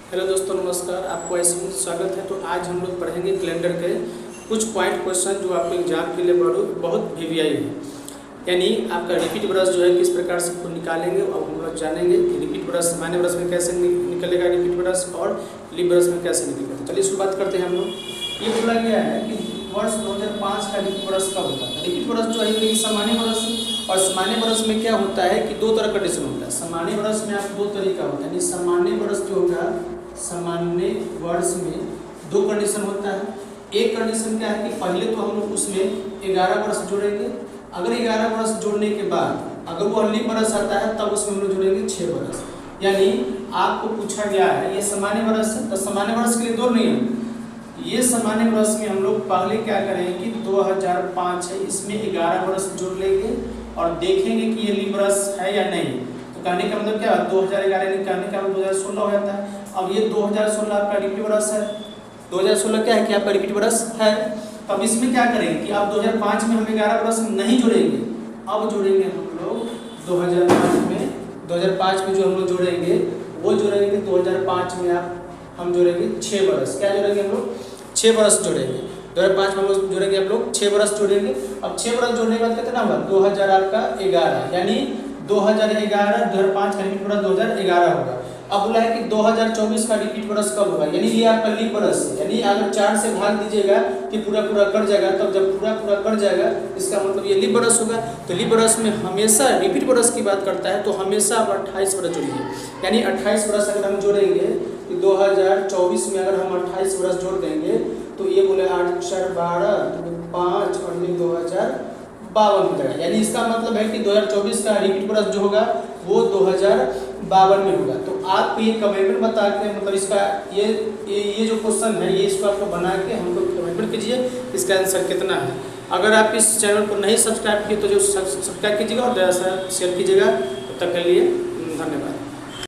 Hello दोस्तों, नमस्कार। आपको ऐसे में स्वागत है। तो आज हम लोग पढ़ेंगे कैलेंडर के कुछ पॉइंट क्वेश्चन जो आपके एग्जाम के लिए बहुत वीवीआई है। यानी आपका रिपीट ब्रश जो है किस प्रकार से उसको निकालेंगे और हम लोग जानेंगे कि रिपीट ब्रश सामान्य ब्रश में कैसे निकलेगा रिपीट ब्रश और लिप ब्रश में कैसे निकलेगा। तो चलिए शुरुआत करते हैं हम लोग। ये बोला गया है कि वर्ष 2005 का रिपीट ब्रश कब होता है। रिपीट ब्रश जो है कि सामान्य ब्रश और सामान्य ब्रश में क्या होता है कि दो तरह कंडीशन होता है। सामान्य ब्रश में आप दो तरीका होता है। सामान्य ब्रश जो होगा, सामान्य वर्ष में दो कंडीशन होता है। एक कंडीशन क्या है कि पहले तो हम लोग उसमें 11 वर्ष जोड़ेंगे। अगर 11 वर्ष जोड़ने के बाद अगर वो लिप वर्ष आता है तब उसमें हम लोग जोड़ेंगे 6 वर्ष। यानी आपको पूछा गया है ये सामान्य वर्ष है, तो सामान्य वर्ष के लिए दो नियम। ये सामान्य वर्ष में हम लोग पहले क्या करेंगे कि 2005 है, इसमें 11 वर्ष जोड़ लेंगे और देखेंगे कि ये लिप वर्ष है या नहीं। तो कहने का मतलब क्या है, 2011 कहने का 2016 हो जाता है। अब ये 2016 आपका रिपीट वर्ष है। 2016 क्या है कि आपका रिपीट वर्ष है। अब इसमें क्या करेंगे कि आप 2005 में हम 11 वर्ष नहीं जोड़ेंगे, अब जोड़ेंगे हम लोग 2005 में जो हम लोग जोड़ेंगे वो जोड़ेंगे 2005 में हम जोड़ेंगे 6 वर्ष। क्या जोड़ेंगे हम लोग? 6 वर्ष जोड़ेंगे। 2005 में हम लोग जोड़ेंगे, हम लोग 6 वर्ष जोड़ेंगे। अब 6 वर्ष जोड़ने के बाद कितना होगा? 2011 यानी 2005 का रिपीट वर्ष 2011 होगा। अब बोला है कि 2024 का रिपीट वर्ष कब होगा, यानी ये आपका लिप वर्ष है। यानी अगर 4 से भाग दीजिएगा कि पूरा कट जाएगा, तब जब पूरा कट जाएगा इसका मतलब ये लिप वर्ष होगा। तो लिप वर्ष में हमेशा रिपीट वर्ष की बात करता है तो हमेशा आप 28 वर्ष जोड़िए। यानी 28 वर्ष अगर हम जोड़ेंगे कि 2024 में अगर हम 28 वर्ष जोड़ देंगे तो ये बोले 8 4 12 5 और ये 2052 हो जाएगा। यानी इसका मतलब है कि 2024 का रिपीट वर्ष जो होगा वो 2052 में होगा। तो आप ये कमेंट बता के मतलब इसका ये जो क्वेश्चन है ये इसको आपको बना के हमको कमेंट कीजिए इसका आंसर कितना है। अगर आप इस चैनल को नहीं सब्सक्राइब किए तो जो सब्सक्राइब कीजिएगा और शेयर कीजिएगा। तब तक के लिए धन्यवाद।